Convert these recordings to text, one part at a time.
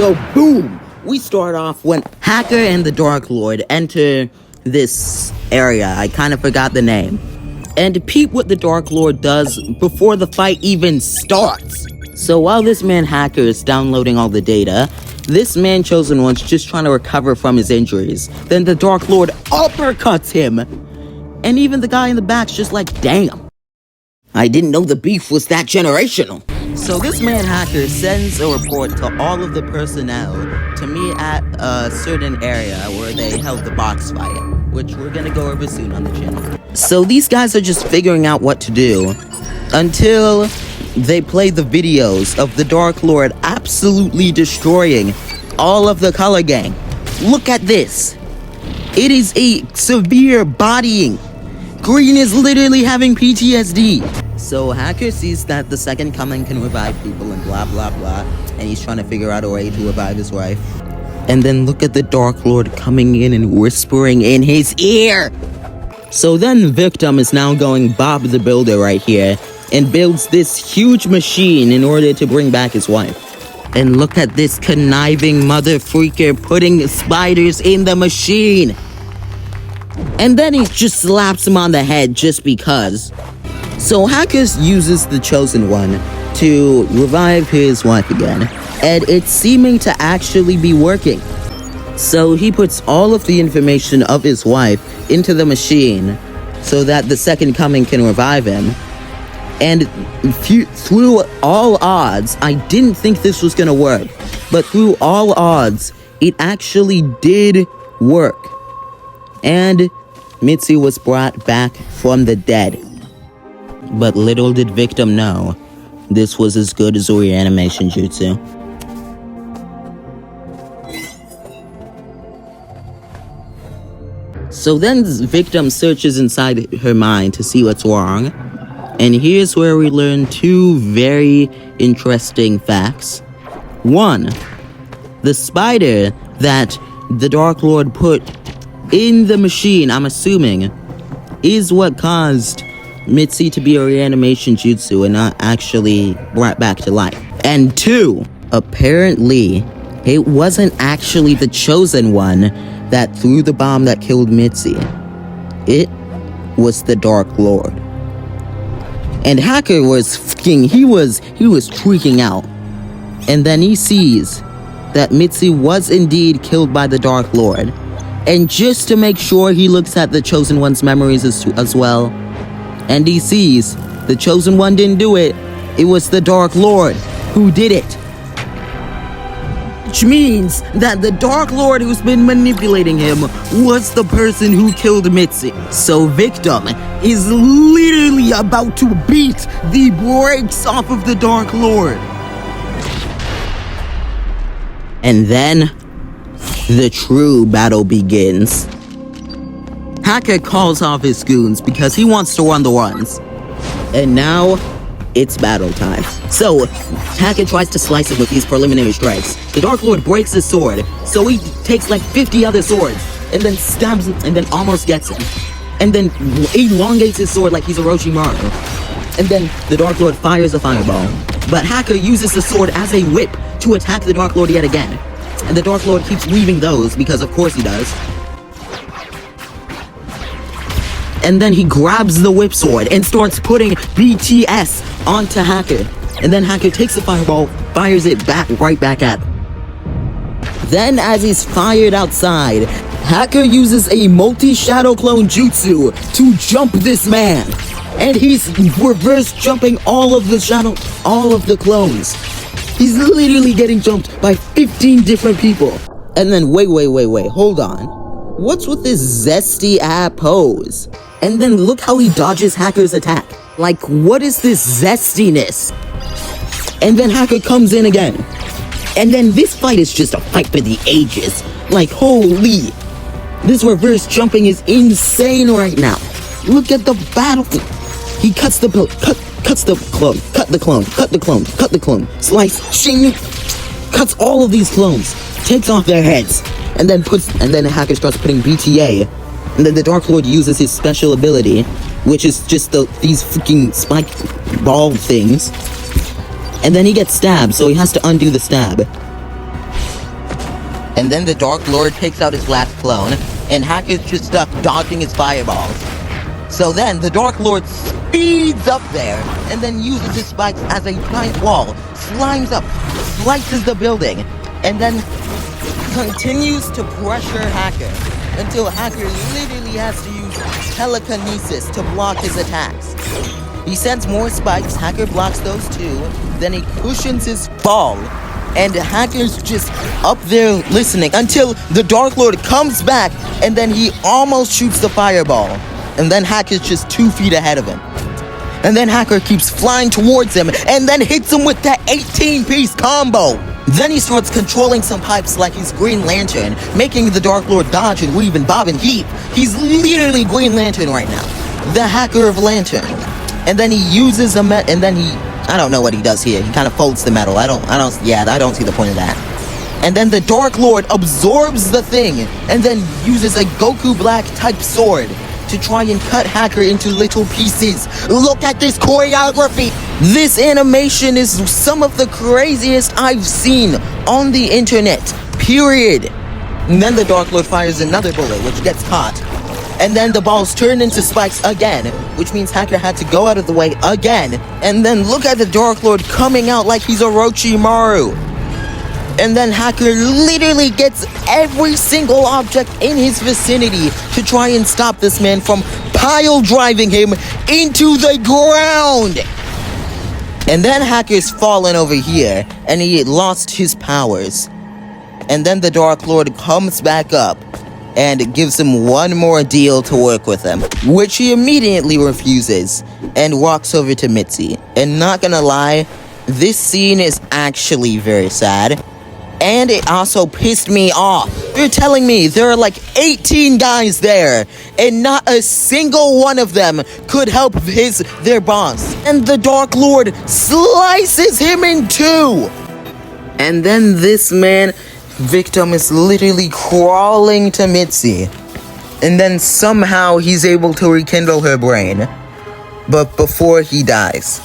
So boom, we start off when Hacker and the Dark Lord enter this area. I kind of forgot the name. And peep what the Dark Lord does before the fight even starts. So while this man Hacker is downloading all the data, this man Chosen One's just trying to recover from his injuries. Then the Dark Lord uppercuts him. And even the guy in the back's just like, damn. I didn't know the beef was that generational. So this man Hacker sends a report to all of the personnel to meet at a certain area where they held the box fight, which we're gonna go over soon on the channel. So these guys are just figuring out what to do until they play the videos of the Dark Lord absolutely destroying all of the color gang. Look at this. It is a severe bodying. Green is literally having PTSD. So Hacker sees that the Second Coming can revive people and blah blah blah, and he's trying to figure out a way to revive his wife. And then look at the Dark Lord coming in and whispering in his ear. So then Victim is now going Bob the Builder right here and builds this huge machine in order to bring back his wife. And look at this conniving mother freaker putting spiders in the machine. And then he just slaps him on the head just because. So Hacker uses the Chosen One to revive his wife again, and it's seeming to actually be working. So he puts all of the information of his wife into the machine so that the Second Coming can revive him. And through all odds, I didn't think this was gonna work, but through all odds, it actually did work. And Mitzi was brought back from the dead. But little did Victim know, this was as good as a reanimation jutsu. So then Victim searches inside her mind to see what's wrong. And here's where we learn two very interesting facts. One, the spider that the Dark Lord put in the machine, I'm assuming, is what caused Mitzi to be a reanimation jutsu and not actually brought back to life. And two, apparently, it wasn't actually the Chosen One that threw the bomb that killed Mitzi. It was the Dark Lord. And Hacker was he was freaking out. And then he sees that Mitzi was indeed killed by the Dark Lord. And just to make sure, he looks at the Chosen One's memories as well. And he sees the Chosen One didn't do it. It was the Dark Lord who did it. Which means that the Dark Lord who's been manipulating him was the person who killed Mitzi. So Victim is literally about to beat the brakes off of the Dark Lord. And then the true battle begins. Hacker calls off his goons because he wants to run the runs. And now, it's battle time. So, Hacker tries to slice it with these preliminary strikes. The Dark Lord breaks his sword, so he takes like 50 other swords, and then stabs him, and then almost gets him. And then elongates his sword like he's Orochimaru. And then the Dark Lord fires a fireball. But Hacker uses the sword as a whip to attack the Dark Lord yet again. And the Dark Lord keeps weaving those, because of course he does. And then he grabs the whip sword and starts putting BTS onto Hacker. And then Hacker takes the fireball, fires it right back at him. Then as he's fired outside, Hacker uses a multi-shadow clone jutsu to jump this man. And he's reverse jumping all of the clones. He's literally getting jumped by 15 different people. And then wait, hold on. What's with this zesty pose? And then look how he dodges Hacker's attack. Like, what is this zestiness? And then Hacker comes in again. And then this fight is just a fight for the ages. Like, holy. This reverse jumping is insane right now. Look at the battle. He cuts the clone, slice, shing, cuts all of these clones, takes off their heads, and then Hacker starts putting BTA. And then the Dark Lord uses his special ability, which is just these freaking spike ball things. And then he gets stabbed, so he has to undo the stab. And then the Dark Lord takes out his last clone, and Hacker's just stuck dodging his fireballs. So then, the Dark Lord speeds up there, and then uses his spikes as a giant wall, slimes up, slices the building, and then continues to pressure Hacker, until Hacker literally has to use telekinesis to block his attacks. He sends more spikes, Hacker blocks those too, then he cushions his fall, and Hacker's just up there listening until the Dark Lord comes back, and then he almost shoots the fireball. And then Hacker's just 2 feet ahead of him. And then Hacker keeps flying towards him, and then hits him with that 18-piece combo. Then he starts controlling some pipes like he's Green Lantern, making the Dark Lord dodge and weave and bob and heave. He's literally Green Lantern right now. The Hacker of Lantern. And then he uses and then he, I don't know what he does here. He kind of folds the metal. I don't see the point of that. And then the Dark Lord absorbs the thing, and then uses a Goku Black type sword to try and cut Hacker into little pieces. Look at this choreography! This animation is some of the craziest I've seen on the internet, period. And then the Dark Lord fires another bullet, which gets caught. And then the balls turn into spikes again, which means Hacker had to go out of the way again. And then look at the Dark Lord coming out like he's Orochimaru. And then Hacker literally gets every single object in his vicinity to try and stop this man from pile driving him into the ground. And then Hacker's fallen over here, and he lost his powers. And then the Dark Lord comes back up and gives him one more deal to work with him, which he immediately refuses and walks over to Mitzi. And not gonna lie, this scene is actually very sad. And it also pissed me off. You're telling me there are like 18 guys there, and not a single one of them could help their boss. And the Dark Lord slices him in two. And then this victim is literally crawling to Mitzi. And then somehow he's able to rekindle her brain. But before he dies.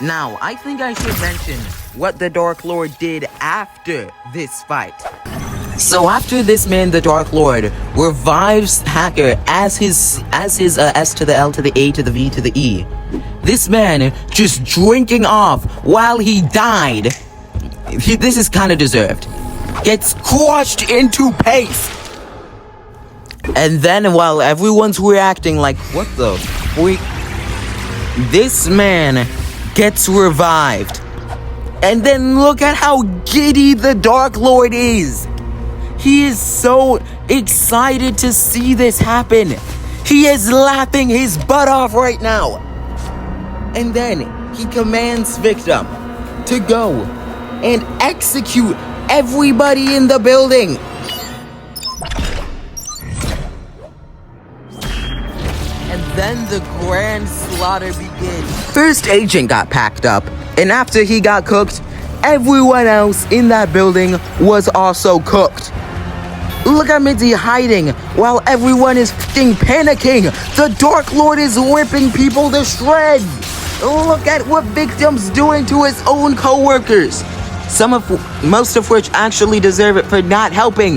Now, I think I should mention what the Dark Lord did after this fight. So after this the Dark Lord, revives Hacker as his S to the L to the A to the V to the E. This man just drinking off while he died. This is kind of deserved. Gets crushed into paste. And then while everyone's reacting like, what the freak? This man gets revived. And then look at how giddy the Dark Lord is. He is so excited to see this happen. He is laughing his butt off right now. And then he commands Victim to go and execute everybody in the building. And then the grand slaughter begins. First agent got packed up, and after he got cooked, everyone else in that building was also cooked. Look at Mitzi hiding while everyone is fucking panicking. The Dark Lord is ripping people to shreds. Look at what Victim's doing to his own co-workers. Most of which actually deserve it for not helping.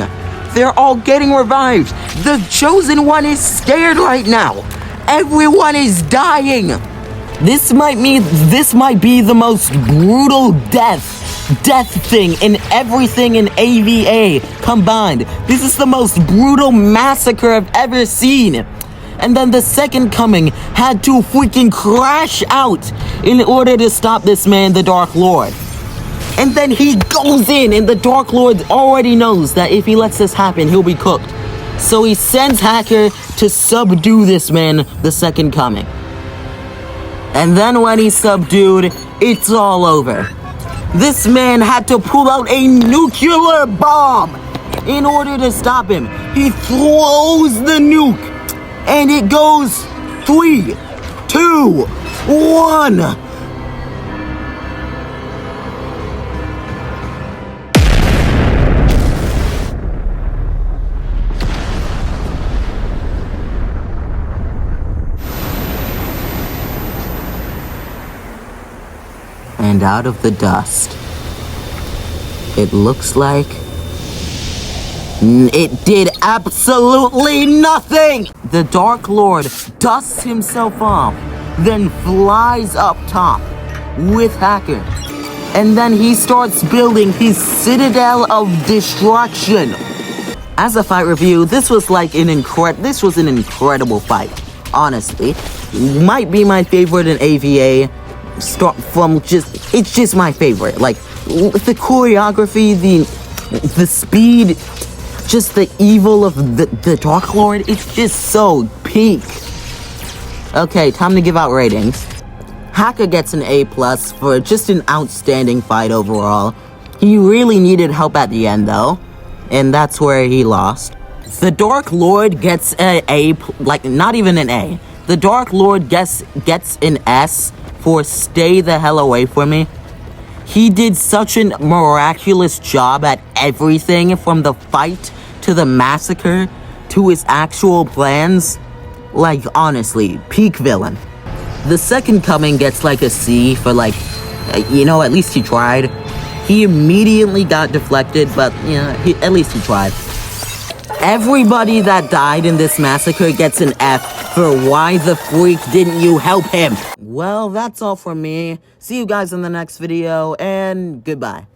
They're all getting revived. The Chosen One is scared right now. Everyone is dying. This might be the most brutal death thing in everything in AvA combined. This is the most brutal massacre I've ever seen. And then the Second Coming had to freaking crash out in order to stop this man, the Dark Lord. And then he goes in, and the Dark Lord already knows that if he lets this happen, he'll be cooked. So he sends Hacker to subdue this man, the Second Coming. And then when he's subdued, it's all over. This man had to pull out a nuclear bomb in order to stop him. He throws the nuke, and it goes 3, 2, 1. And out of the dust, it looks like It did absolutely nothing! The Dark Lord dusts himself off, then flies up top with Hacker. And then he starts building his Citadel of Destruction. As a fight review, this was an incredible fight. Honestly, might be my favorite in AvA. It's just my favorite. Like, the choreography, the speed, just the evil of the Dark Lord. It's just so peak. Okay, time to give out ratings. Hacker gets an A+ for just an outstanding fight overall. He really needed help at the end though, and that's where he lost. The Dark Lord gets not even an A. The Dark Lord gets an S for stay the hell away from me. He did such a miraculous job at everything, from the fight to the massacre to his actual plans. Like, honestly, peak villain. The Second Coming gets a C for at least he tried. He immediately got deflected, but at least he tried. Everybody that died in this massacre gets an F for why the freak didn't you help him? Well, that's all from me. See you guys in the next video, and goodbye.